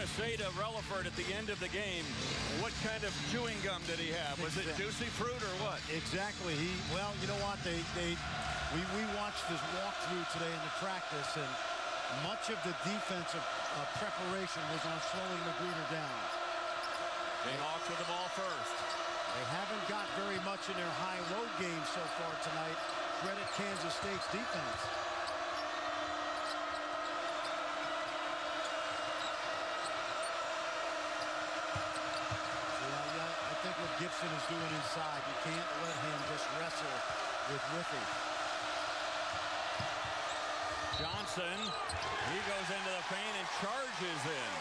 to say to Relaford at the end of the game, what kind of chewing gum did he have? Was it juicy fruit or what? Exactly. Well, you know what? We watched this walkthrough today in the practice, and much of the defensive preparation was on slowing Magruder down. Jayhawks with the ball first. They haven't got very much in their high-low game so far tonight. Credit Kansas State's defense. I think what Gibson is doing inside, you can't let him just wrestle with Withy. Johnson, he goes into the paint and charges in.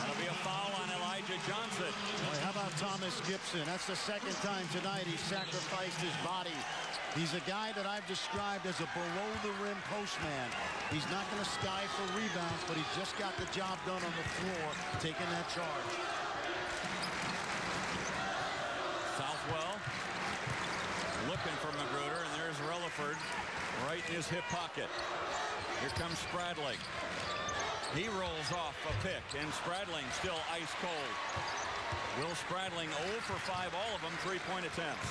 That'll be a foul on Elijah Johnson. Boy, how about Thomas Gibson? That's the second time tonight he's sacrificed his body. He's a guy that I've described as a below-the-rim postman. He's not going to sky for rebounds, but he just got the job done on the floor, taking that charge. Southwell looking for Magruder, and there's Relaford right in his hip pocket. Here comes Spradling. He rolls off a pick, and Spradling still ice cold. Will Spradling 0 for 5, all of them three-point attempts.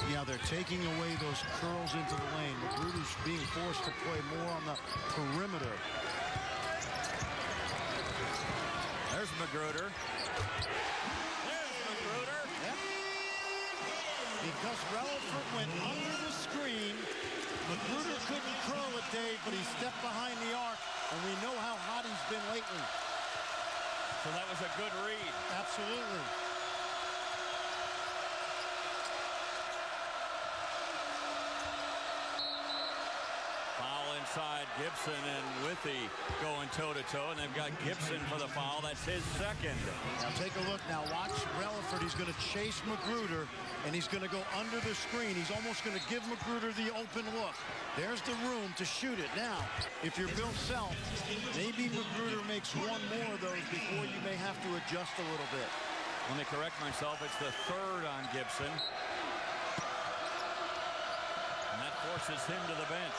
Yeah, they're taking away those curls into the lane. Magruder's being forced to play more on the perimeter. There's Magruder. There's Magruder. Yep. Because Relaford went under the screen, Magruder couldn't curl it, Dave, but he stepped behind the arc, and we know how hot he's been lately. So that was a good read. Absolutely. Foul inside. Gibson and Withy going toe-to-toe, and they've got Gibson for the foul. That's his second. Now take a look. Now watch Relaford. He's going to chase Magruder, and he's going to go under the screen. He's almost going to give Magruder the open look. There's the room to shoot it. Now, if you're Bill Self, maybe Magruder makes one more of those before you may have to adjust a little bit. Let me correct myself. It's the third on Gibson. And that forces him to the bench.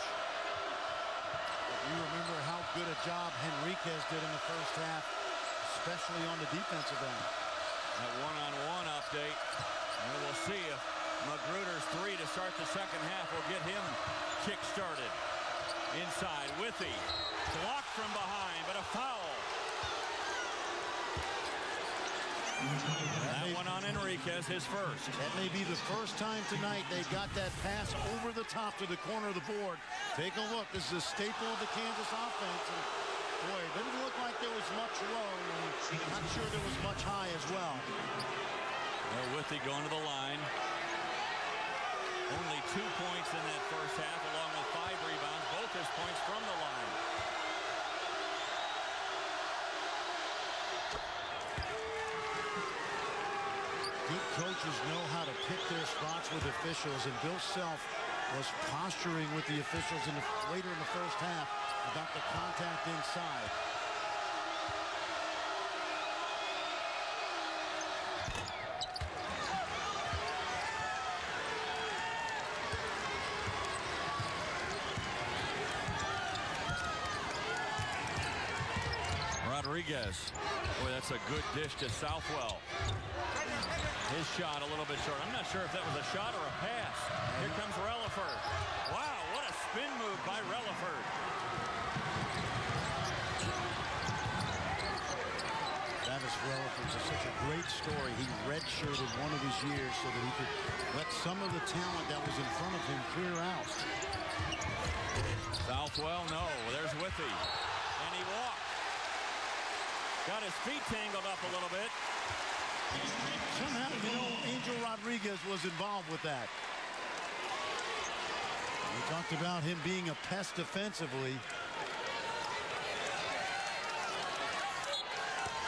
You remember how good a job Henriquez did in the first half, especially on the defensive end. That one-on-one update. And we'll see if Magruder's three to start the second half will get him kick-started. Inside, Withy. Blocked from behind, but a foul. That one on Henriquez, his first. That may be the first time tonight they got that pass over the top to the corner of the board. Take a look. This is a staple of the Kansas offense. And boy, it didn't look like there was much low. And I'm not sure there was much high as well. Withy going to the line. Only 2 points in that first half, along with 5 rebounds. Both his points from the line. Good coaches know how to pick their spots with officials, and Bill Self was posturing with the officials later in the first half about the contact inside. Rodriguez. Boy, that's a good dish to Southwell. His shot a little bit short. I'm not sure if that was a shot or a pass. Here comes Relaford. Wow, what a spin move by Relaford. Travis Relaford is such a great story. He redshirted one of his years so that he could let some of the talent that was in front of him clear out. Southwell, no. There's Withy. And he walked. Got his feet tangled up a little bit. Somehow, you know, Angel Rodriguez was involved with that. We talked about him being a pest defensively.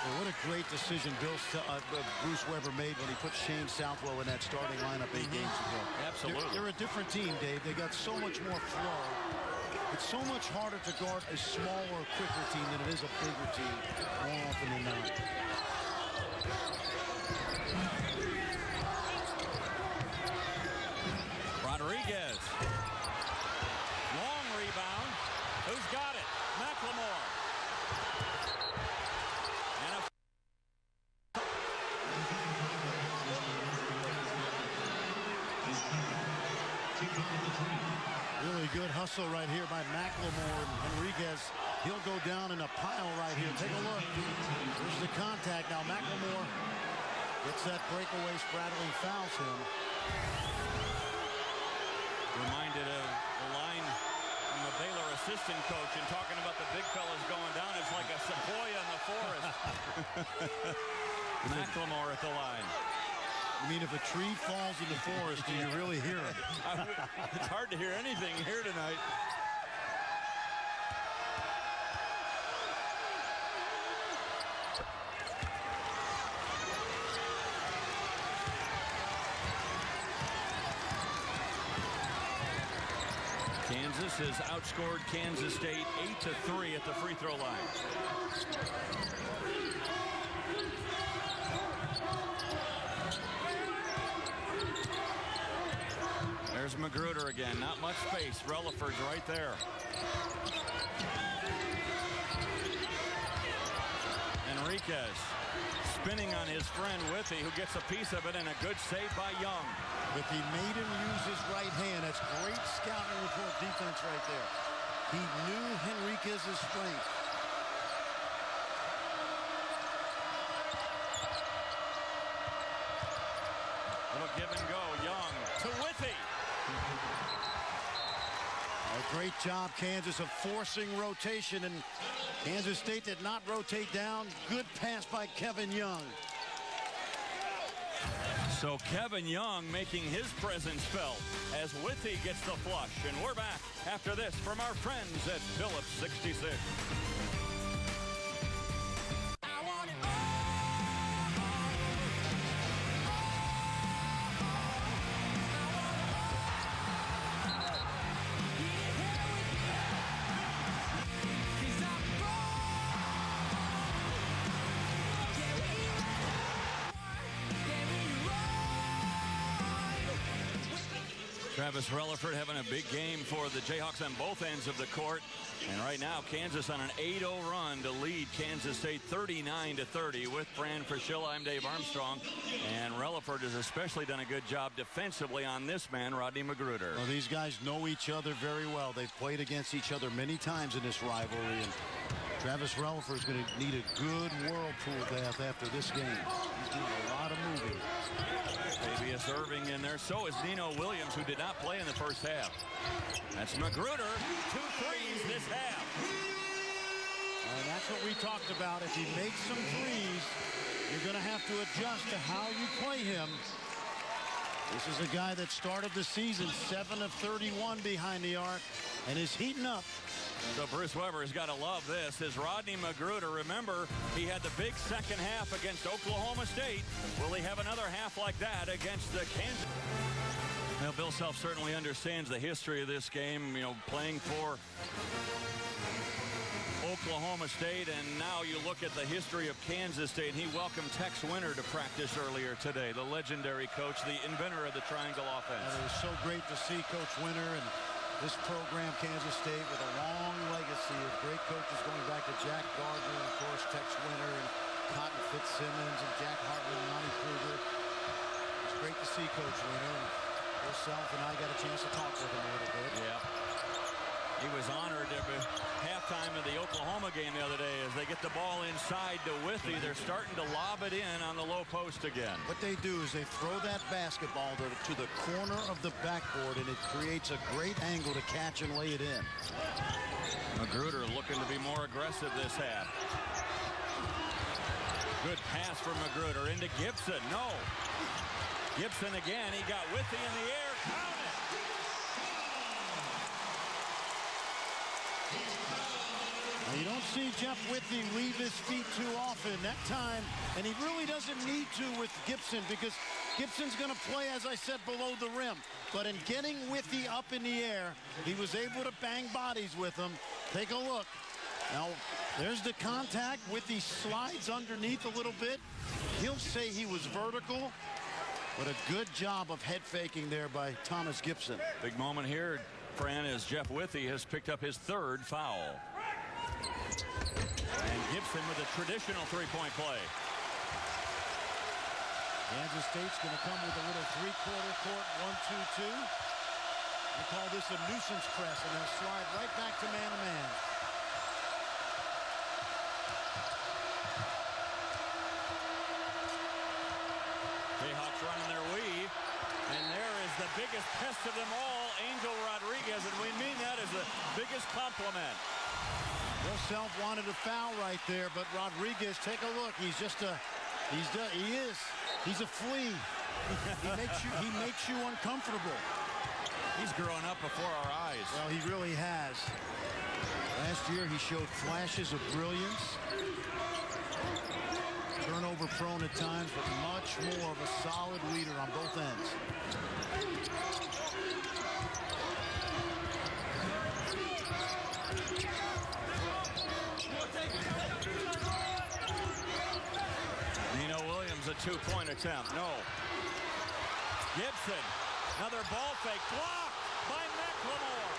Well, what a great decision Bruce Weber made when he put Shane Southwell in that starting lineup 8 games ago. Absolutely. They're a different team, Dave. They got so much more flow. It's so much harder to guard a smaller, quicker team than it is a bigger team more often than not. Rodriguez. Long rebound. Who's got it? McLemore. hustle right here by McLemore. Henriquez, he'll go down in a pile right here. Take a look. There's the contact. Now McLemore gets that breakaway. Spradling fouls him. Reminded of the line from the Baylor assistant coach and talking about the big fellas going down. It's like a sequoia in the forest. McLemore at the line. I mean, if a tree falls in the forest, do you really hear it? It's hard to hear anything here tonight. Kansas has outscored Kansas State 8-3 at the free throw line. There's Magruder again. Not much space. Relaford's right there. Henriquez spinning on his friend Withy, who gets a piece of it, and a good save by Young. Withy made him use his right hand. That's great scouting report defense right there. He knew Henriquez's strength. Little give and go. Young to Withy. A great job, Kansas, of forcing rotation, and Kansas State did not rotate down. Good pass by Kevin Young. So Kevin Young making his presence felt as Withy gets the flush. And we're back after this from our friends at Phillips 66. Travis Relaford having a big game for the Jayhawks on both ends of the court. And right now, Kansas on an 8-0 run to lead Kansas State 39-30 with Fran Fraschilla. I'm Dave Armstrong. And Relaford has especially done a good job defensively on this man, Rodney Magruder. Well, these guys know each other very well. They've played against each other many times in this rivalry. And Travis Relaford is going to need a good whirlpool bath after this game. He's doing a lot of moving. Fabius Irving in there. So is Nino Williams, who did not play in the first half. That's Magruder. 2 threes this half. And that's what we talked about. If he makes some threes, you're going to have to adjust to how you play him. This is a guy that started the season 7 of 31 behind the arc and is heating up. So Bruce Weber has got to love this. Is Rodney Magruder, remember, he had the big second half against Oklahoma State. Will he have another half like that against the Kansas? Well, Bill Self certainly understands the history of this game, you know, playing for Oklahoma State, and now you look at the history of Kansas State. He welcomed Tex Winter to practice earlier today, the legendary coach, the inventor of the triangle offense. And it was so great to see Coach Winter and this program, Kansas State, with a long legacy of great coaches going back to Jack Gardner, and of course Tex Winter and Cotton Fitzsimmons and Jack Hartman and Lonnie Kruger. It's great to see Coach Winter. And yourself and I got a chance to talk with him a little bit. Yeah. He was honored at halftime of the Oklahoma game the other day as they get the ball inside to Withy. They're starting to lob it in on the low post again. What they do is they throw that basketball to the corner of the backboard, and it creates a great angle to catch and lay it in. Magruder looking to be more aggressive this half. Good pass from Magruder into Gibson. No. Gibson again. He got Withy in the air. Count it. Now, you don't see Jeff Withy leave his feet too often that time, and he really doesn't need to with Gibson because Gibson's going to play, as I said, below the rim. But in getting Withy up in the air, he was able to bang bodies with him. Take a look. Now, there's the contact. Withy slides underneath a little bit. He'll say he was vertical, but a good job of head faking there by Thomas Gibson. Big moment here, Fran, as Jeff Withy has picked up his 3rd foul. And Gibson with a traditional three-point play. Kansas State's going to come with a little three-quarter court 1-2-2. They call this a nuisance press, and they'll slide right back to man-to-man. Jayhawks running their weave, and there is the biggest pest of them all, Angel Rodriguez, and we mean that as the biggest compliment. Bill Self wanted a foul right there, but Rodriguez, take a look. He's just a, he's a flea. He makes you uncomfortable. He's growing up before our eyes. Well, he really has. Last year, he showed flashes of brilliance. Turnover prone at times, but much more of a solid leader on both ends. Nino Williams, a two-point attempt. No. Gibson, another ball fake, blocked by McLemore.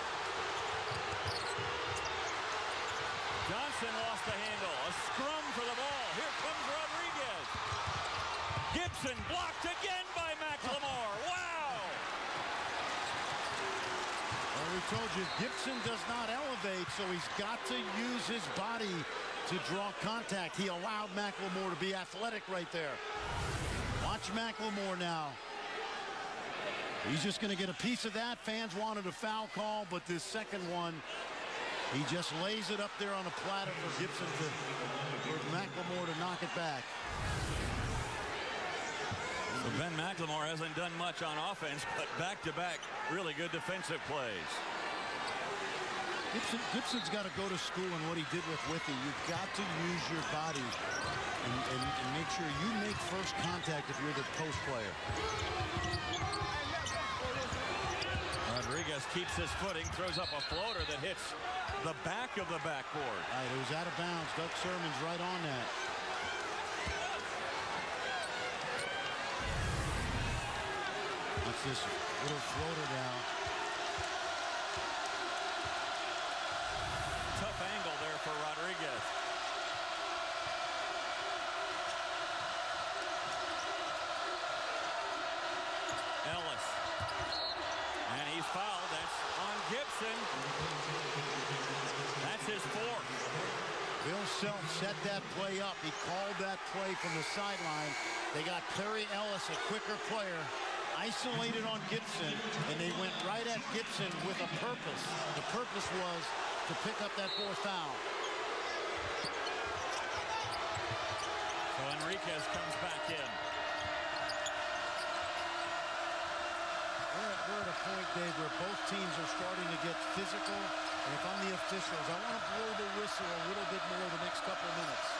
Johnson lost the handle. A scrum for the ball. Here comes Rodriguez. Gibson blocked again by McLemore. Wow! Well, we told you, Gibson does not elevate, so he's got to use his body to draw contact. He allowed McLemore to be athletic right there. Watch McLemore now. He's just going to get a piece of that. Fans wanted a foul call, but this second one, he just lays it up there on a platter for Gibson for McLemore to knock it back. So Ben McLemore hasn't done much on offense, but back-to-back really good defensive plays. Gibson's got to go to school in what he did with Withey. You've got to use your body and make sure you make first contact if you're the post player. Rodriguez keeps his footing, throws up a floater that hits the back of the backboard. Right, it was out of bounds. Doug Sermon's right on that. That's this little floater now. Tough angle there for Rodriguez. Ellis. And he's fouled. That's on Gibson. That's his fourth. Bill Self set that play up. He called that play from the sideline. They got Terry Ellis, a quicker player, isolated on Gibson, and they went right at Gibson with a purpose. The purpose was to pick up that fourth foul. So Enriquez comes back in. We're at a point, Dave, where both teams are starting to get physical. And if I'm the officials, I want to blow the whistle a little bit more the next couple of minutes.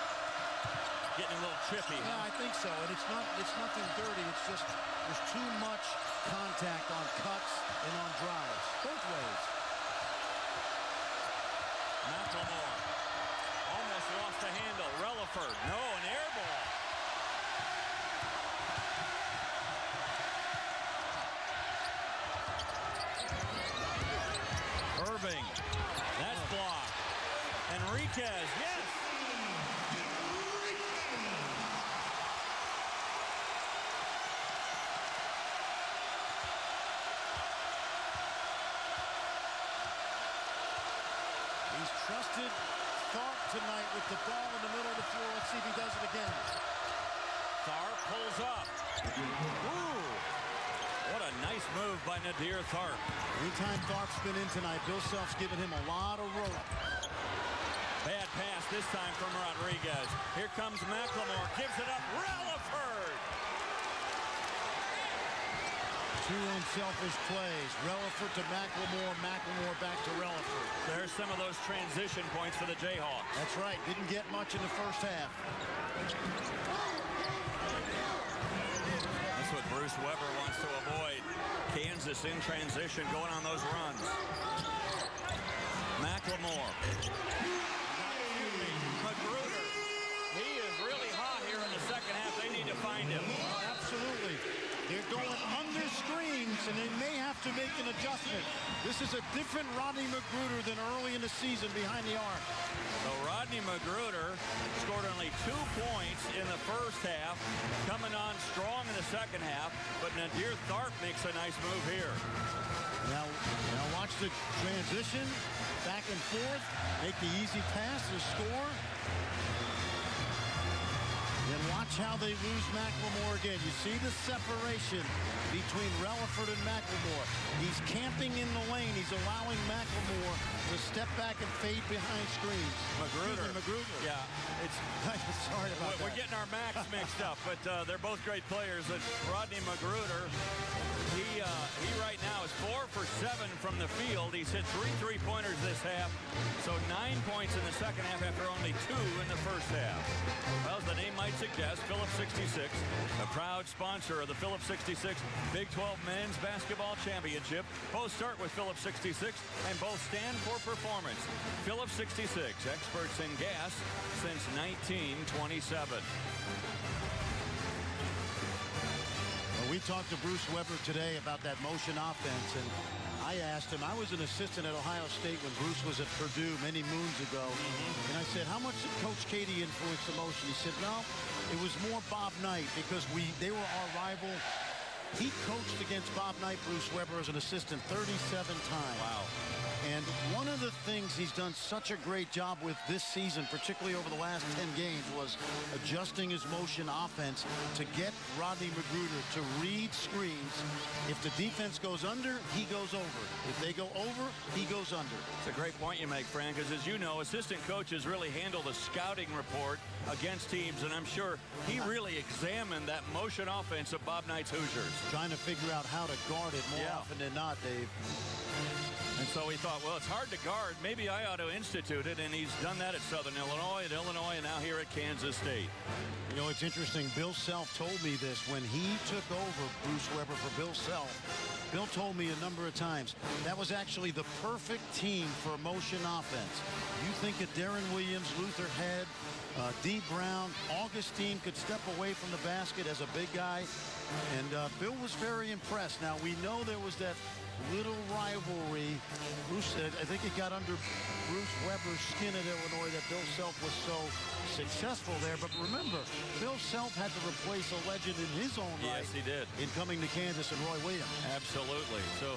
Getting a little chippy. Yeah, I think so. And it's nothing dirty. It's just there's too much contact on cuts and on drives. Both ways. McLemore almost lost the handle. Relaford, no, an air ball. Irving, that's blocked. Enriquez, yes. He's trusted Tharp tonight with the ball in the middle of the floor. Let's see if he does it again. Tharp pulls up. Ooh, what a nice move by Nadir Tharp. Anytime Tharp's been in tonight, Bill Self's given him a lot of rope. Bad pass this time from Rodriguez. Here comes McLemore, gives it up. Relaford. Two unselfish plays. Relaford to McLemore, McLemore back to Relaford. There's some of those transition points for the Jayhawks. That's right. Didn't get much in the first half. That's what Bruce Weber wants to avoid. Kansas in transition, going on those runs. McLemore. Magruder. He is really hot here in the second half. They need to find him. Absolutely. They're going under screens, and they may have to make an adjustment. This is a different Rodney Magruder than early in the season behind the arc. So Rodney Rodney Magruder scored only 2 points in the first half, coming on strong in the second half, but Nadir Tharp makes a nice move here. Now watch the transition, back and forth, make the easy pass to score. Then watch how they lose McLemore again. You see the separation between Relaford and McLemore. He's camping in the lane. He's allowing McLemore to step back and fade behind screens. Magruder. Yeah, it's sorry about that. We're getting our Macs mixed up, but they're both great players. And Rodney Magruder, he right now is 4 for 7 from the field. He's hit 3 3-pointers this half, so 9 points in the second half after only 2 in the first half. Well, as the name might suggest, Phillips 66, a proud sponsor of the Phillips 66 Big 12 Men's Basketball Championship. Both start with Phillips 66 and both stand for performance. Phillips 66, experts in gas since 1927. We talked to Bruce Weber today about that motion offense, and I asked him, I was an assistant at Ohio State when Bruce was at Purdue many moons ago, and I said, how much did Coach Cady influence the motion? He said, no, it was more Bob Knight, because they were our rival. He coached against Bob Knight, Bruce Weber, as an assistant 37 times. Wow. And one of the things he's done such a great job with this season, particularly over the last 10 games, was adjusting his motion offense to get Rodney Magruder to read screens. If the defense goes under, he goes over. If they go over, he goes under. It's a great point you make, Frank, because as you know, assistant coaches really handle the scouting report against teams, and I'm sure he really examined that motion offense of Bob Knight's Hoosiers. Trying to figure out how to guard it more often than not, Dave. And so he thought, well, it's hard to guard. Maybe I ought to institute it, and he's done that at Southern Illinois, and now here at Kansas State. You know, it's interesting. Bill Self told me this when he took over Bruce Weber for Bill Self. Bill told me a number of times that was actually the perfect team for motion offense. You think of Darren Williams, Luther Head, D. Brown, Augustine could step away from the basket as a big guy, and Bill was very impressed. Now, we know there was that little rivalry. Bruce said, I think it got under Bruce Weber's skin at Illinois that Bill Self was so successful there. But remember, Bill Self had to replace a legend in his own right. Yes, he did. In coming to Kansas and Roy Williams. Absolutely. So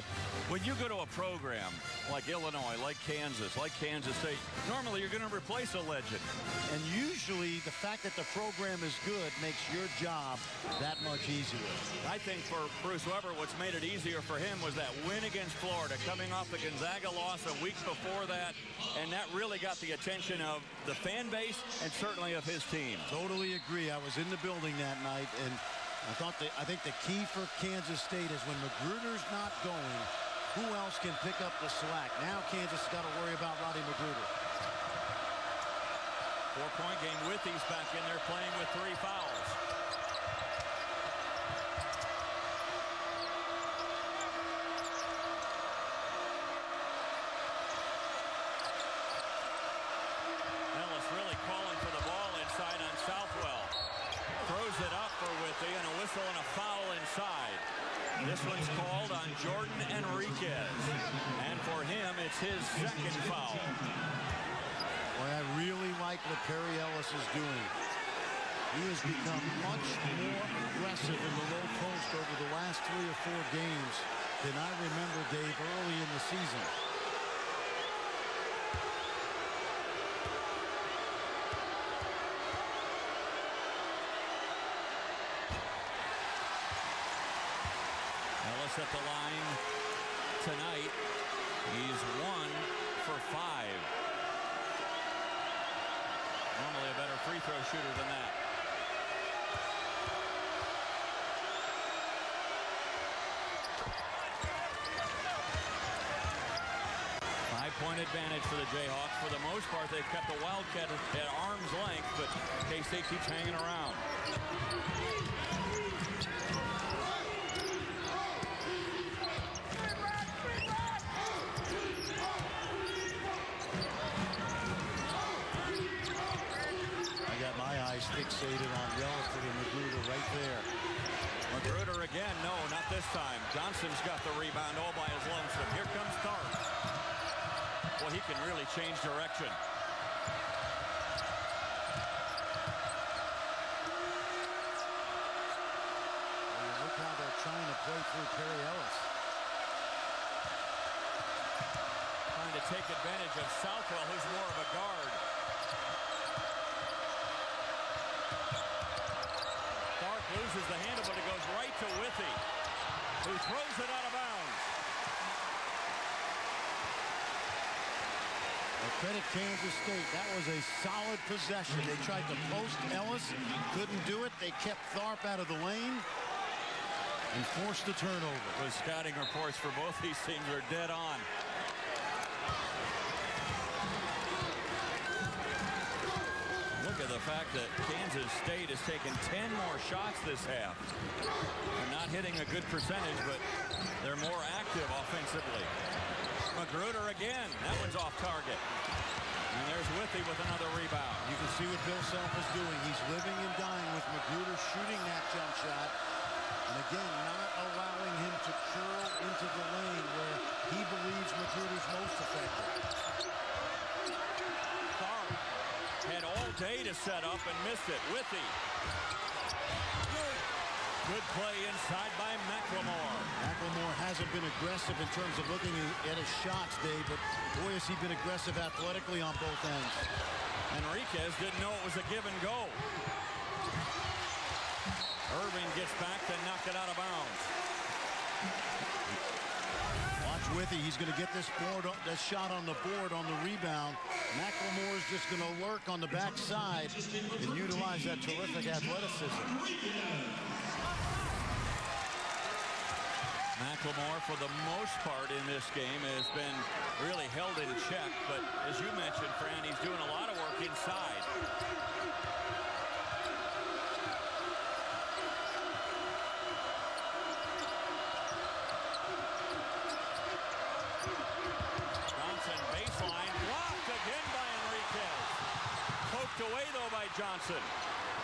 when you go to a program like Illinois, like Kansas State, normally you're going to replace a legend. And usually the fact that the program is good makes your job that much easier. I think for Bruce Weber, what's made it easier for him was that win against Florida, coming off the Gonzaga loss a week before that, and that really got the attention of the fan base and certainly of his team. Totally agree. I was in the building that night, and I think the key for Kansas State is when Magruder's not going, who else can pick up the slack? Now Kansas has got to worry about Rodney Magruder. 4-point game. Withey's back in there playing with 3 fouls. Ellis really calling for the ball inside on Southwell. Throws it up for Withey, and a whistle and a foul inside. This one's called on Jordan Enriquez. And for him, it's his second foul. Boy, I really like what Perry Ellis is doing. He has become much more aggressive in the low post over the last 3 or 4 games than I remember, Dave, early in the season. Ellis at the line tonight. He's 1 for 5. Normally a better free throw shooter than that. Five-point advantage for the Jayhawks. For the most part, they've kept the Wildcat at arm's length, but K-State keeps hanging around. Fixated on Relaford and Magruder right there. Magruder again. No, not this time. Johnson's got the rebound all by his lonesome. Here comes Tharp. Well, he can really change direction. play through Perry Ellis. Trying to take advantage of Southwell, who's more of a guard. Tharp loses the handle, but it goes right to Withy, who throws it out of bounds. Credit Kansas State. That was a solid possession. They tried to post Ellis, couldn't do it. They kept Tharp out of the lane and forced a turnover. The scouting reports for both these teams are dead on. Look at the fact that Kansas State has taken 10 more shots this half. They're not hitting a good percentage, but they're more active offensively. Magruder again. That one's off target. And there's Withy with another rebound. You can see what Bill Self is doing. He's living and dying with Magruder shooting that jump shot. And again, not allowing him to curl into the lane where he believes Magruder's most effective. Tharp had all day to set up and missed it. Withy. Good play inside by McLemore. McLemore hasn't been aggressive in terms of looking at his shots, Dave, but boy, has he been aggressive athletically on both ends. Enriquez didn't know it was a give and go. Irving gets back to knock it out of bounds. Watch Withy. He's going to get this shot on the board on the rebound. McLemore's just going to lurk on the backside and utilize that terrific athleticism. McLemore, for the most part in this game, has been really held in check. But as you mentioned, Fran, he's doing a lot of work inside. Johnson baseline, blocked again by Enriquez. Poked away, though, by Johnson.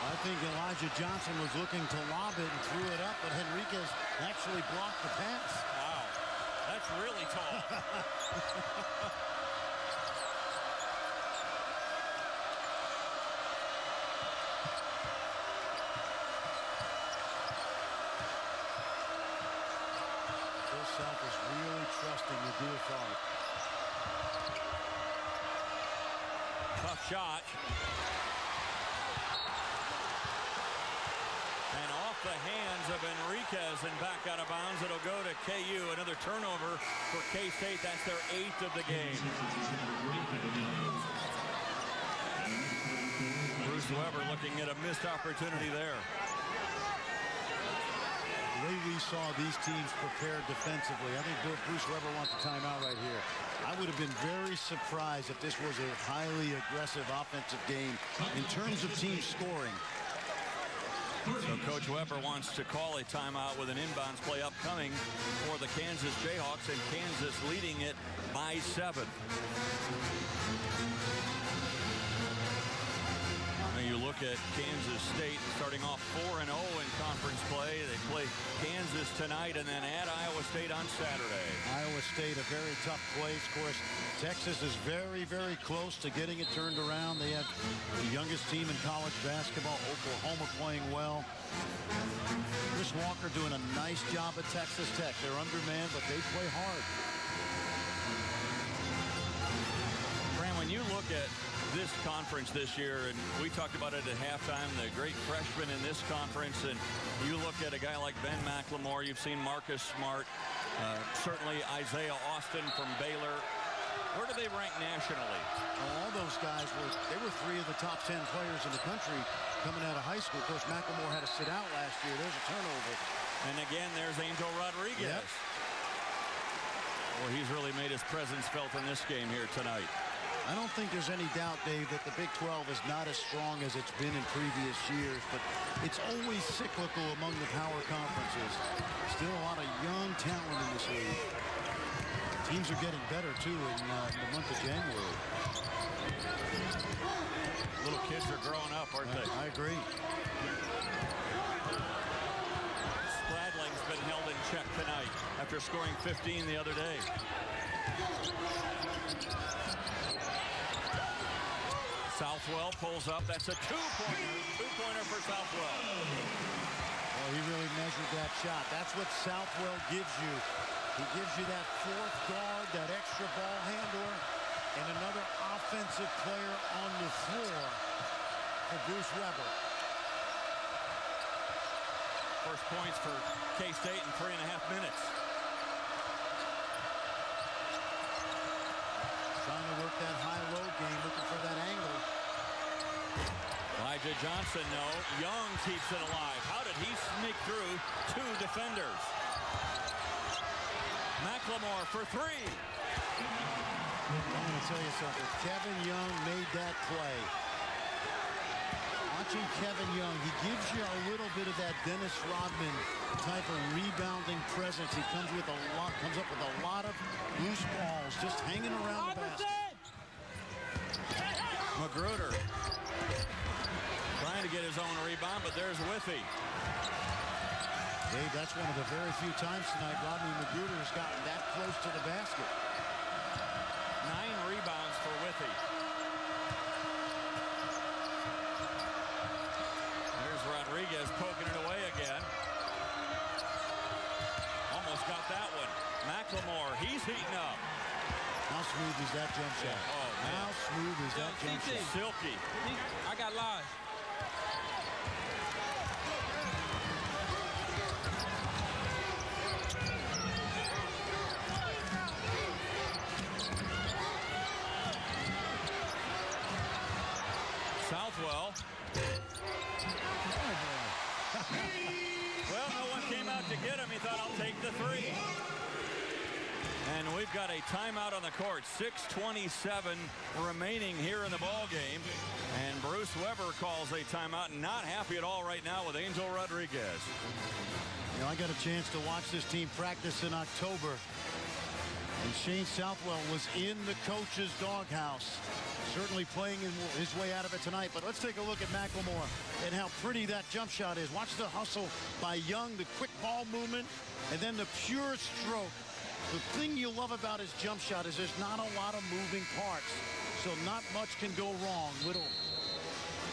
I think Elijah Johnson was looking to lob it and threw it up, but Enriquez actually blocked the pass. Wow, that's really tall. Bill Self is really trusting Nadir Tharp. Tough shot. The hands of Enriquez and back out of bounds. It'll go to KU. Another turnover for K-State. That's their 8th of the game. Bruce Weber looking at a missed opportunity there. The way we saw these teams prepared defensively, I think Bruce Weber wants a timeout right here. I would have been very surprised if this was a highly aggressive offensive game in terms of team scoring. So Coach Weber wants to call a timeout with an inbounds play upcoming for the Kansas Jayhawks, and Kansas leading it by 7. Now you look at Kansas State starting off 4-0 in conference play. They play Kansas tonight and then at Iowa State on Saturday. Iowa State, a very tough place. Of course, Texas is very, very close to getting it turned around. They have the youngest team in college basketball. Oklahoma playing well. Chris Walker doing a nice job at Texas Tech. They're undermanned, but they play hard. Fran, when you look at this conference this year, and we talked about it at halftime, the great freshmen in this conference, and you look at a guy like Ben McLemore, you've seen Marcus Smart, certainly Isaiah Austin from Baylor. Where do they rank nationally? All those guys were 3 of the top 10 players in the country coming out of high school. Of course, McLemore had to sit out last year. There's a turnover. And again, there's Angel Rodriguez. Yep. Well, he's really made his presence felt in this game here tonight. I don't think there's any doubt, Dave, that the Big 12 is not as strong as it's been in previous years, but it's always cyclical among the power conferences. Still a lot of young talent in this league. Teams are getting better, too, in the month of January. Little kids are growing up, aren't they? I agree. Spradling's been held in check tonight after scoring 15 the other day. Southwell pulls up. That's a two-pointer for Southwell. Well, he really measured that shot. That's what Southwell gives you. He gives you that fourth guard, that extra ball handler, and another offensive player on the floor for Bruce Weber. First points for K-State in 3.5 minutes. Trying to work that high-low game, looking for that angle. Elijah Johnson, no. Young keeps it alive. How did he sneak through 2 defenders? McLemore for 3. I'm going to tell you something. Kevin Young made that play. Watching Kevin Young, he gives you a little bit of that Dennis Rodman type of rebounding presence. He comes up with a lot of loose balls just hanging around the basket. Magruder trying to get his own rebound, but there's Withy. Dave, that's one of the very few times tonight Rodney Magruder has gotten that close to the basket. 9 rebounds for Withy. There's Rodriguez poking it away again. Almost got that one. McLemore, he's heating up. How smooth is that jump shot? Oh, man. How smooth is that jump shot? Silky. I got live. Southwell. Well, no one came out to get him. He thought, I'll take the 3. And we've got a timeout on the court. 6:27 remaining here in the ball game. And Bruce Weber calls a timeout. Not happy at all right now with Angel Rodriguez. You know, I got a chance to watch this team practice in October. And Shane Southwell was in the coach's doghouse. Certainly playing his way out of it tonight. But let's take a look at McLemore and how pretty that jump shot is. Watch the hustle by Young, the quick ball movement, and then the pure stroke. The thing you love about his jump shot is there's not a lot of moving parts. So not much can go wrong. Little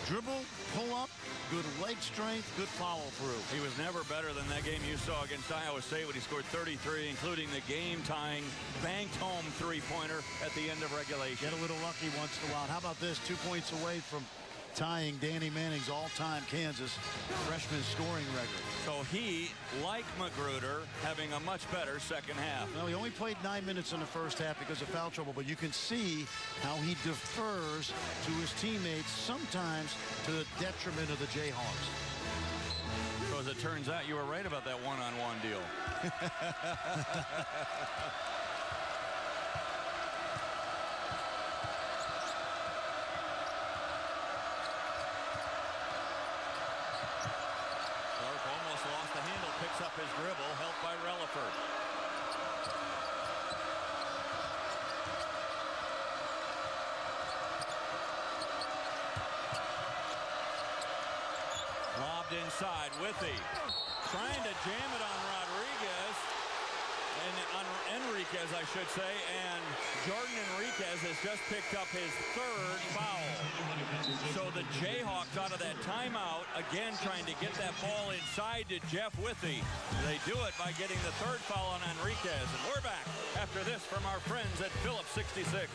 dribble, pull up, good leg strength, good follow through. He was never better than that game you saw against Iowa State when he scored 33, including the game-tying, banked home three-pointer at the end of regulation. Get a little lucky once in a while. How about this? 2 points away from tying Danny Manning's all-time Kansas freshman scoring record. So he, like Magruder, having a much better second half. Well, he only played 9 minutes in the first half because of foul trouble, but you can see how he defers to his teammates, sometimes to the detriment of the Jayhawks. So as it turns out, you were right about that one-on-one deal. Picks up his dribble, helped by Relaford. Lobbed inside, Withy trying to jam it on Rodriguez, and on Enriquez, I should say, and Jordan Enriquez has just picked up his 3rd foul. So the Jayhawks out of that timeout, again trying to get that ball inside to Jeff Withy. They do it by getting the 3rd foul on Enriquez. And we're back after this from our friends at Phillips 66.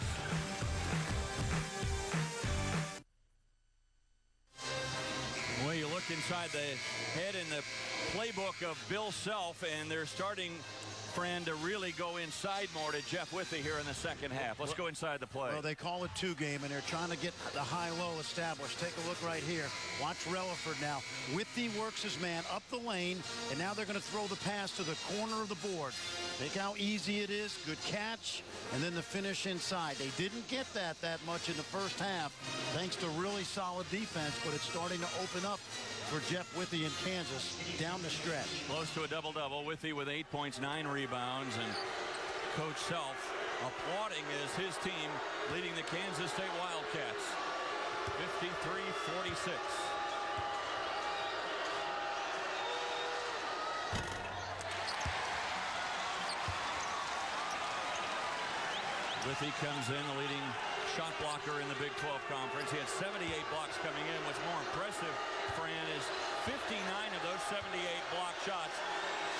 Well, you look inside the head in the playbook of Bill Self, and they're starting Fran to really go inside more to Jeff Withy here in the second half. Let's go inside the play. Well, they call it 2-game, and they're trying to get the high-low established. Take a look right here. Watch Relaford now. Withy works his man up the lane, and now they're going to throw the pass to the corner of the board. Think how easy it is. Good catch, and then the finish inside. They didn't get that much in the first half, thanks to really solid defense, but it's starting to open up for Jeff Withy in Kansas down the stretch. Close to a double-double. Withy with 8 points, 9 rebounds, and Coach Self applauding as his team leading the Kansas State Wildcats 53-46. Withy comes in, the leading shot blocker blocker in the Big 12 Conference. He had 78 blocks coming in. What's more impressive, Fran, is 59 of those 78 block shots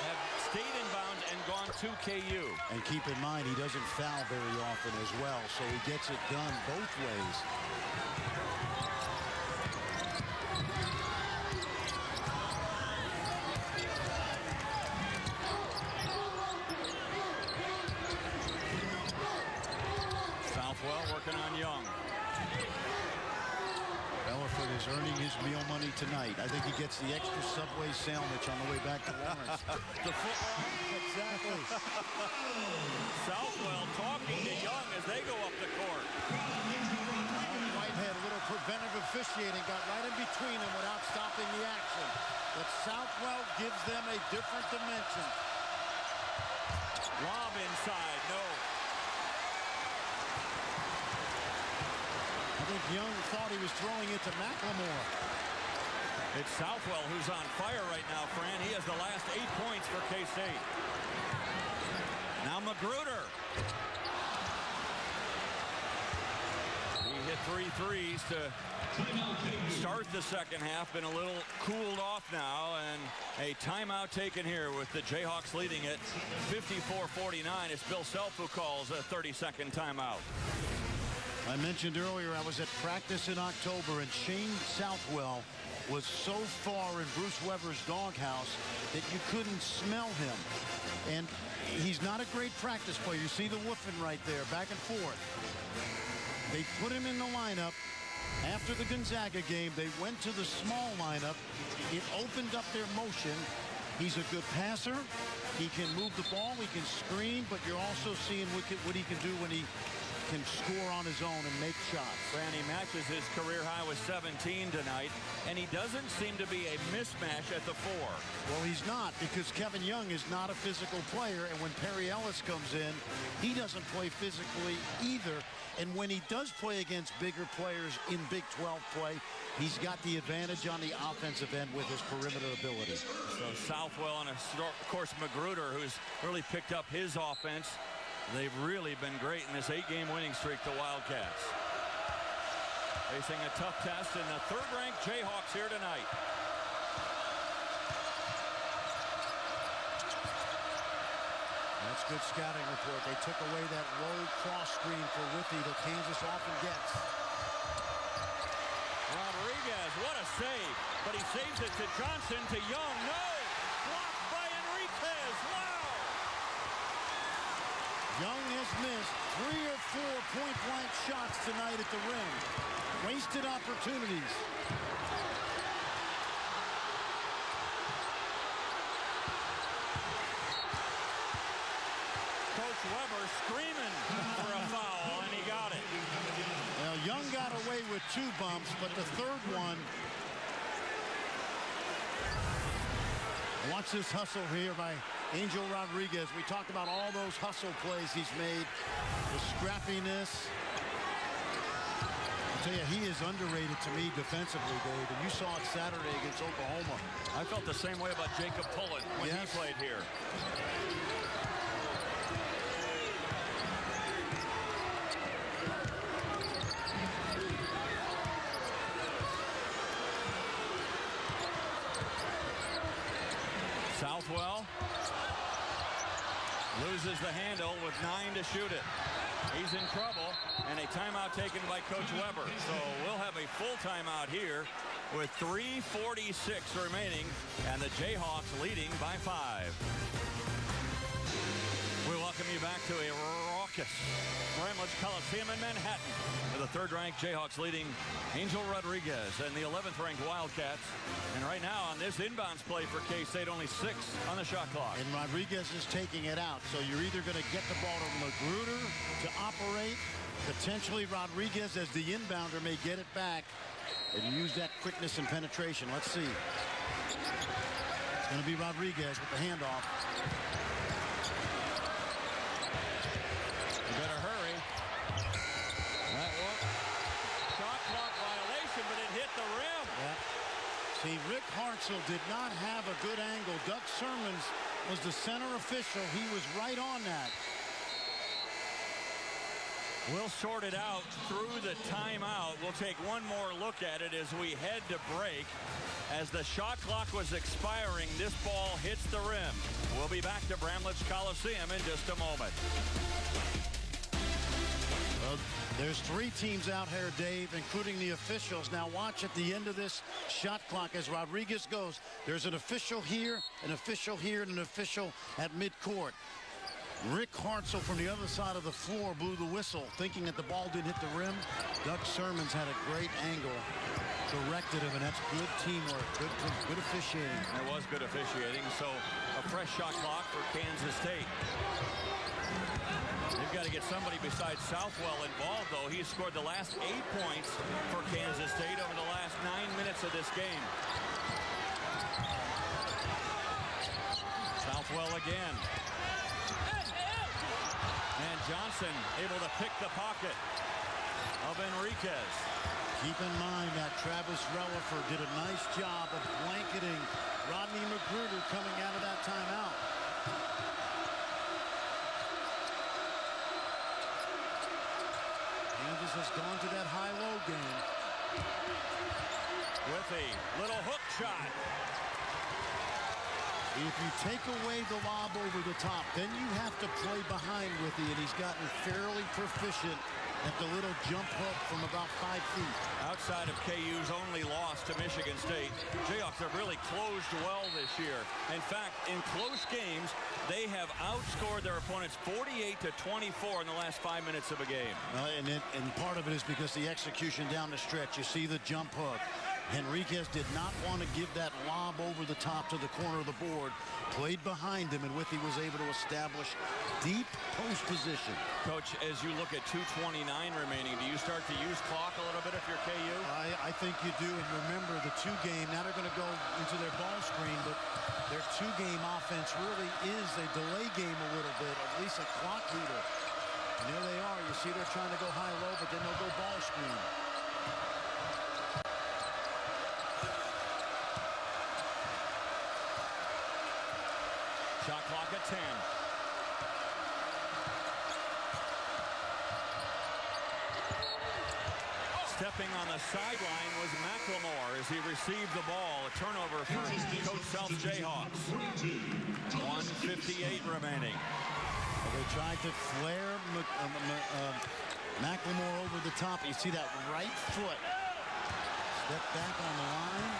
have stayed in bounds and gone to KU. And keep in mind, he doesn't foul very often as well, so he gets it done both ways. Southwell working on Young. Relaford is earning his meal money tonight. I think he gets the extra Subway sandwich on the way back to Lawrence. The football. Exactly. Southwell talking to Young as they go up the court. Whitehead, a little preventive officiating, got right in between them without stopping the action. But Southwell gives them a different dimension. Lob inside, no. I think Young thought he was throwing it to McLemore. It's Southwell who's on fire right now, Fran. He has the last 8 points for K-State. Now Magruder. He hit 3 threes to start the second half. Been a little cooled off now, and a timeout taken here with the Jayhawks leading it 54-49. It's Bill Self who calls a 30-second timeout. I mentioned earlier I was at practice in October, and Shane Southwell was so far in Bruce Weber's doghouse that you couldn't smell him. And he's not a great practice player. You see the woofing right there, back and forth. They put him in the lineup. After the Gonzaga game, they went to the small lineup. It opened up their motion. He's a good passer. He can move the ball. He can screen, but you're also seeing what he can do when he can score on his own and make shots. Fran, he matches his career high with 17 tonight, and he doesn't seem to be a mismatch at the 4. Well, he's not, because Kevin Young is not a physical player, and when Perry Ellis comes in, he doesn't play physically either. And when he does play against bigger players in Big 12 play, he's got the advantage on the offensive end with his perimeter ability. So Southwell and, of course, Magruder, who's really picked up his offense. They've really been great in this 8-game winning streak, the Wildcats. Facing a tough test in the third-ranked Jayhawks here tonight. That's good scouting report. They took away that low cross screen for Whitty that Kansas often gets. Rodriguez, what a save. But he saves it to Johnson, to Young. No! Blocked by Enriquez. Wow! Young has missed 3 or 4 point-blank shots tonight at the rim. Wasted opportunities. Coach Weber screaming for a foul, and he got it. Well, Young got away with 2 bumps, but the third one. Watch this hustle here by Angel Rodriguez. We talked about all those hustle plays he's made, the scrappiness. I'll tell you, he is underrated to me defensively, Dave, and you saw it Saturday against Oklahoma. I felt the same way about Jacob Pullen when he played here. Southwell loses the handle with 9 to shoot it. He's in trouble, and a timeout taken by Coach Weber. So we'll have a full timeout here with 3:46 remaining, and the Jayhawks leading by 5. We welcome you back to a raucous Bramlage Coliseum in Manhattan, with the third-ranked Jayhawks leading Angel Rodriguez and the 11th-ranked Wildcats. And right now on this inbounds play for K-State, only 6 on the shot clock. And Rodriguez is taking it out, so you're either going to get the ball to Magruder to operate. Potentially Rodriguez, as the inbounder, may get it back and use that quickness and penetration. Let's see. It's going to be Rodriguez with the handoff. You better hurry. That one. Shot clock violation, but it hit the rim. Yeah. See, Rick Hartzell did not have a good angle. Doug Sermons was the center official. He was right on that. We'll sort it out through the timeout. We'll take one more look at it as we head to break. As the shot clock was expiring, this ball hits the rim. We'll be back to Bramlage Coliseum in just a moment. Well, there's 3 teams out here, Dave, including the officials. Now watch at the end of this shot clock as Rodriguez goes. There's an official here, and an official at midcourt. Rick Hartzell from the other side of the floor blew the whistle, thinking that the ball didn't hit the rim. Doug Sermons had a great angle, directed him, and that's good teamwork, good officiating. It was good officiating, so a fresh shot clock for Kansas State. They've got to get somebody besides Southwell involved, though. He's scored the last 8 points for Kansas State over the last 9 minutes of this game. Southwell again. And Johnson able to pick the pocket of Enriquez. Keep in mind that Travis Relaford did a nice job of blanketing Rodney Magruder coming out of that timeout. Kansas has gone to that high-low game. With a little hook shot. If you take away the lob over the top, then you have to play behind Withy, and he's gotten fairly proficient at the little jump hook from about 5 feet. Outside of KU's only loss to Michigan State, Jayhawks have really closed well this year. In fact, in close games, they have outscored their opponents 48-24 in the last 5 minutes of a game. And part of it is because the execution down the stretch. You see the jump hook. Enriquez did not want to give that lob over the top to the corner of the board. Played behind him, and Withy was able to establish deep post position. Coach, as you look at 2:29 remaining, do you start to use clock a little bit if you're KU? I think you do, and remember the 2-game, now they're going to go into their ball screen, but their 2-game offense really is a delay game a little bit, at least a clock leader. And there they are. You see they're trying to go high-low, but then they'll go ball screen. Shot clock at 10. Stepping on the sideline was McLemore as he received the ball. A turnover for Coach Self's Jayhawks. 1:58 remaining. Well, they tried to flare McLemore over the top. You see that right foot. Step back on the line.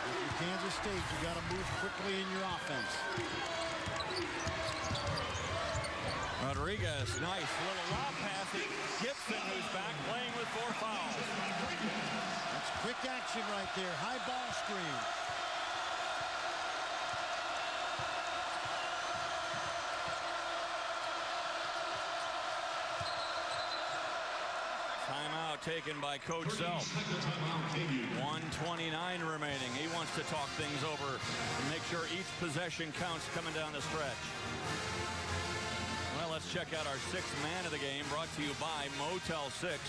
If you're Kansas State, you got to move quickly in your offense. Rodriguez, nice little lob pass. Gibson, who's back playing with 4 fouls. That's quick action right there. High ball screen. Timeout taken by Coach Self. 1:29 remaining. He wants to talk things over and make sure each possession counts coming down the stretch. Well, let's check out our 6th man of the game, brought to you by Motel 6.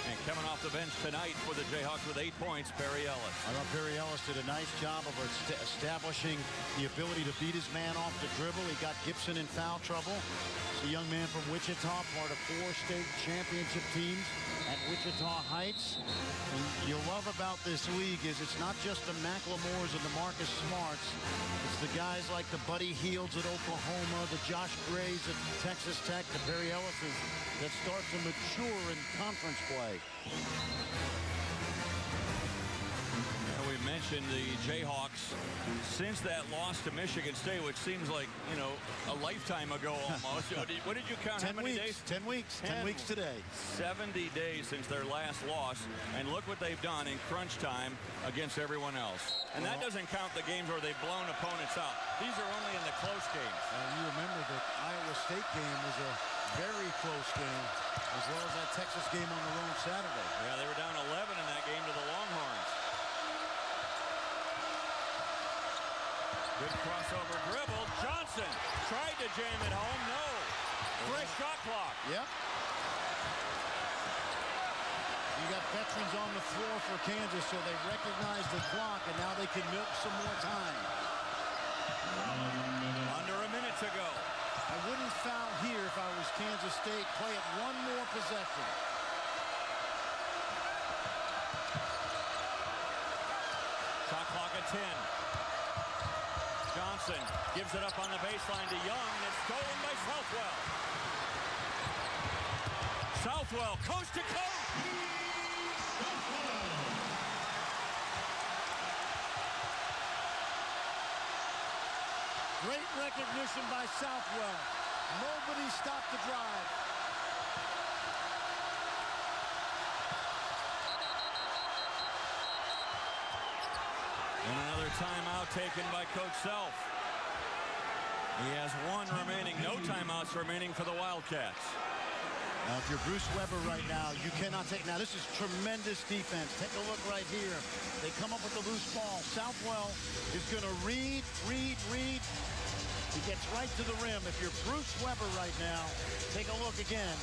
And coming off the bench tonight for the Jayhawks with 8 points, Perry Ellis. I thought Perry Ellis did a nice job of establishing the ability to beat his man off the dribble. He got Gibson in foul trouble. It's a young man from Wichita, part of 4 state championship teams at Wichita Heights. And you'll love about this league is it's not just the McLemores and the Marcus Smarts. It's the guys like the Buddy Hields at Oklahoma, the Josh Grays at Texas Tech, the Perry Ellises that start to mature in conference play. We mentioned the Jayhawks since that loss to Michigan State, which seems like, you know, a lifetime ago almost. What did you count? 10 How many weeks, days? 10 weeks. 10 weeks today. 70 days since their last loss. And look what they've done in crunch time against everyone else. And that doesn't count the games where they've blown opponents out. These are only in the close games. You remember the Iowa State game was a very close game, as well as that Texas game on the road Saturday. Yeah, they were down 11 in that game to the Longhorns. Good crossover dribble. Johnson tried to jam it home. No. Fresh shot clock. Yep. You got veterans on the floor for Kansas, so they recognize the clock, and now they can milk some more time. Under a minute to go. I wouldn't foul here if I was Kansas State. Play it one more possession. Shot clock at 10. Johnson gives it up on the baseline to Young. It's stolen by Southwell. Southwell, coast to coast. Great recognition by Southwell. Nobody stopped the drive. And another timeout taken by Coach Self. He has one remaining. No timeouts remaining for the Wildcats. Now, if you're Bruce Weber right now, you cannot take. Now, this is tremendous defense. Take a look right here. They come up with the loose ball. Southwell is going to read. He gets right to the rim. If you're Bruce Weber right now, take a look again.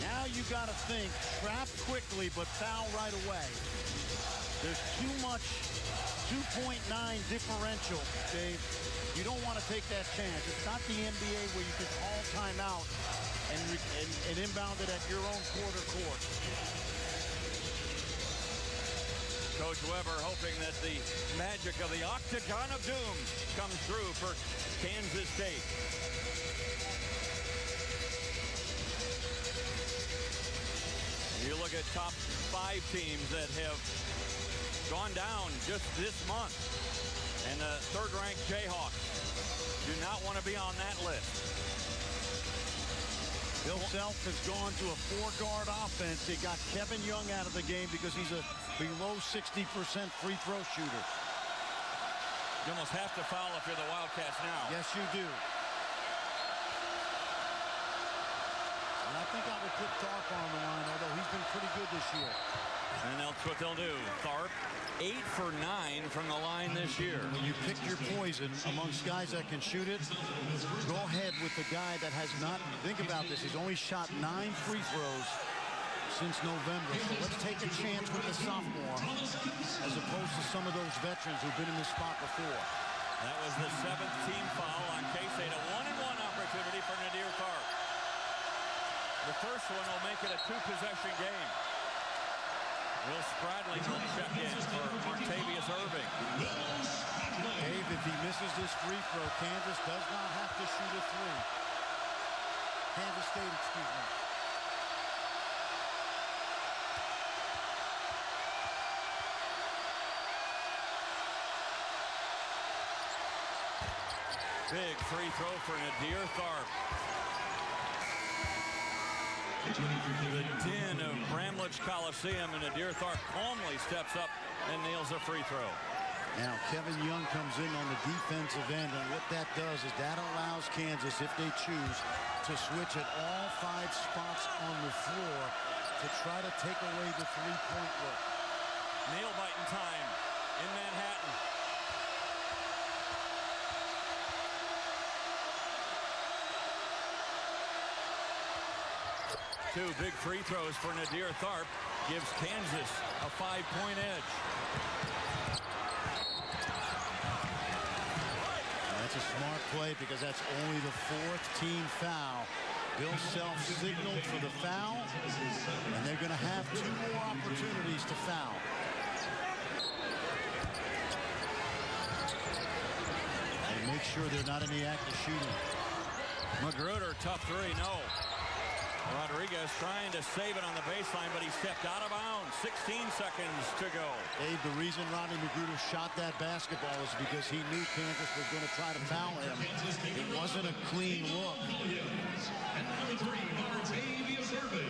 Now you got to think. Trap quickly, but foul right away. There's too much 2.9 differential, Dave. You don't want to take that chance. It's not the NBA where you can call timeout and inbound it at your own quarter court. Coach Weber hoping that the magic of the Octagon of Doom comes through for Kansas State. You look at top 5 teams that have gone down just this month. And the third-ranked Jayhawks do not want to be on that list. Bill Self has gone to a 4-guard offense. They got Kevin Young out of the game because he's a below 60% free throw shooter. You almost have to foul if you're the Wildcats now. Yes, you do. And I think I would put Tharp on the line, although he's been pretty good this year. And that's what they'll do. Tharp, 8 for 9 from the line this year. When you pick your poison amongst guys that can shoot it, go ahead with the guy that has not. Think about this. He's only shot 9 free throws since November. So let's take a chance with the sophomore as opposed to some of those veterans who've been in this spot before. That was the 7th team foul on K-State. A 1-and-1 opportunity for Nadir Tharp. The first one will make it a 2-possession game. Will Spradling will check in for Martavius Irving. Dave, if he misses this free throw, Kansas does not have to shoot a 3. Kansas State, excuse me. Big free throw for Nadir Tharp. The din of Bramlage Coliseum, and Nadir Tharp calmly steps up and nails a free throw. Now Kevin Young comes in on the defensive end, and what that does is that allows Kansas, if they choose, to switch at all 5 spots on the floor to try to take away the three-point look. Nail-biting time in Manhattan. Two big free throws for Nadir Tharp gives Kansas a 5-point edge. That's a smart play because that's only the 4th team foul. Bill Self signaled for the foul, and they're going to have 2 more opportunities to foul. And make sure they're not in the act of shooting. Magruder, tough 3, no. Rodriguez trying to save it on the baseline, but he stepped out of bounds. 16 seconds to go. Dave, the reason Rodney Magruder shot that basketball is because he knew Kansas was going to try to foul him. It wasn't a clean look. And number 3, Martavius Irving.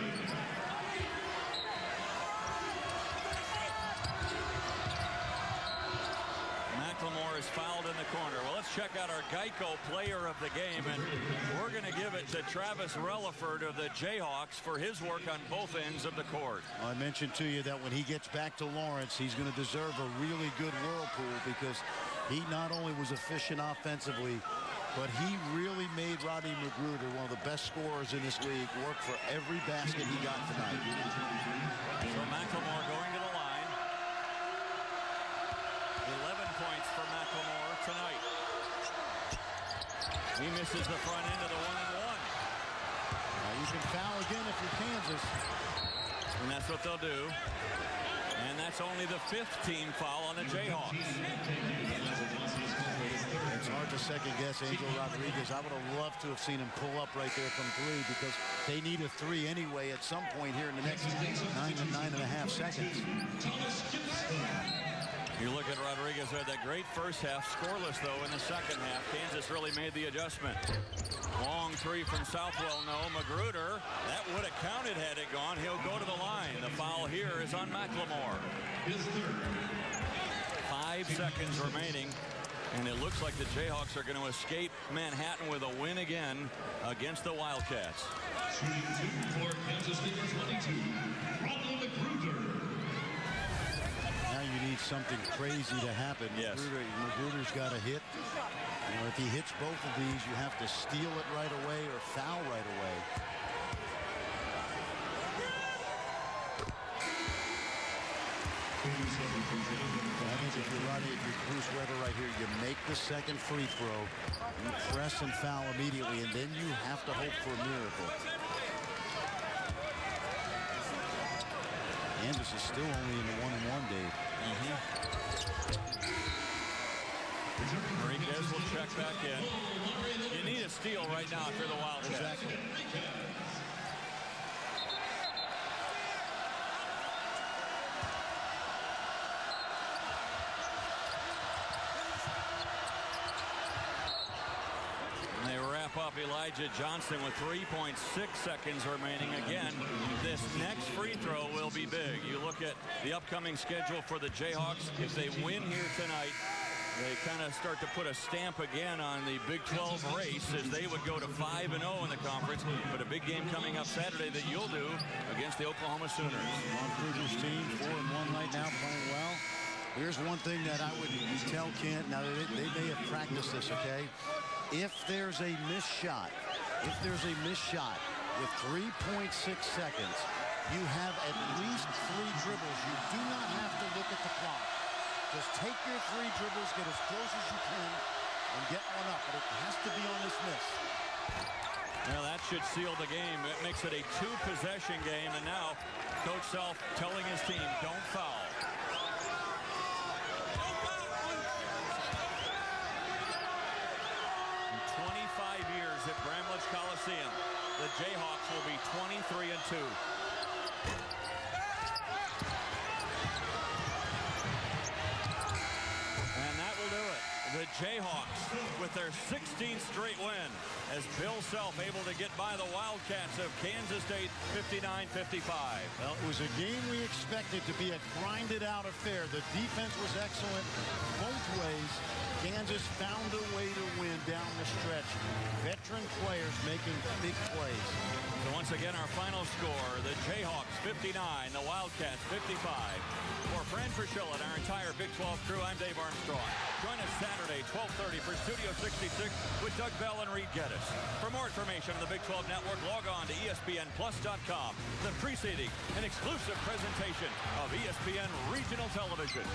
McLemore is fouled in the corner. Well, let's check out our Geico player of the game, and we're going to give it to Travis Relaford of the Jayhawks for his work on both ends of the court. I mentioned to you that when he gets back to Lawrence, he's going to deserve a really good whirlpool because he not only was efficient offensively, but he really made Rodney Magruder, one of the best scorers in this league, work for every basket he got tonight. So McLemore going to the line. 11 points for McLemore tonight. He misses the front end of the 1-and-1. You can foul again if you're Kansas. And that's what they'll do. And that's only the 5th team foul on the Jayhawks. It's hard to second guess Angel Rodriguez. I would have loved to have seen him pull up right there from 3 because they need a 3 anyway at some point here in the next 9 to 9.5 seconds. You look at Rodriguez had that great first half, scoreless though in the second half. Kansas really made the adjustment. Long 3 from Southwell, no. Magruder, that would have counted had it gone. He'll go to the line. The foul here is on McLemore. 5 seconds remaining, and it looks like the Jayhawks are going to escape Manhattan with a win again against the Wildcats. Shooting 2 for Kansas State 22, Ronald Magruder. Now you need something crazy to happen. Yes. Magruder's got to hit. You know, if he hits both of these, you have to steal it right away or foul right away. I think if you're Bruce Weber right here, you make the second free throw, you press and foul immediately, and then you have to hope for a miracle. Kansas is still only in the 1-and-1, Dave. Rodriguez will check back in. You need a steal right now if you're the Wildcats. Exactly. And they wrap up Elijah Johnson with 3.6 seconds remaining. Again, this next free throw will be big. You look at the upcoming schedule for the Jayhawks. If they win here tonight, they kind of start to put a stamp again on the Big 12 race as they would go to 5-0 in the conference. But a big game coming up Saturday that you'll do against the Oklahoma Sooners. Ron Kruger's team 4-1 right now, playing well. Here's one thing that I would tell Kent. Now, they may have practiced this, okay? If there's a missed shot with 3.6 seconds, you have at least 3 dribbles. You do not have to look at the clock. Just take your 3 dribbles, get as close as you can, and get one up. But it has to be on this miss. Well, that should seal the game. It makes it a 2-possession game. And now Coach Self telling his team, don't foul. In 25 years at Bramlage Coliseum, the Jayhawks will be 23-2. The Jayhawks with their 16th straight win as Bill Self able to get by the Wildcats of Kansas State 59-55. Well, it was a game we expected to be a grinded-out affair. The defense was excellent both ways. Kansas found a way to win down the stretch. Veteran players making big plays. So once again, our final score, the Jayhawks 59, the Wildcats 55. For Fran Frischel and our entire Big 12 crew, I'm Dave Armstrong. Join us Saturday, 12:30 for Studio 66 with Doug Bell and Reed Geddes. For more information on the Big 12 Network, log on to ESPNplus.com. The preceding and exclusive presentation of ESPN Regional Television.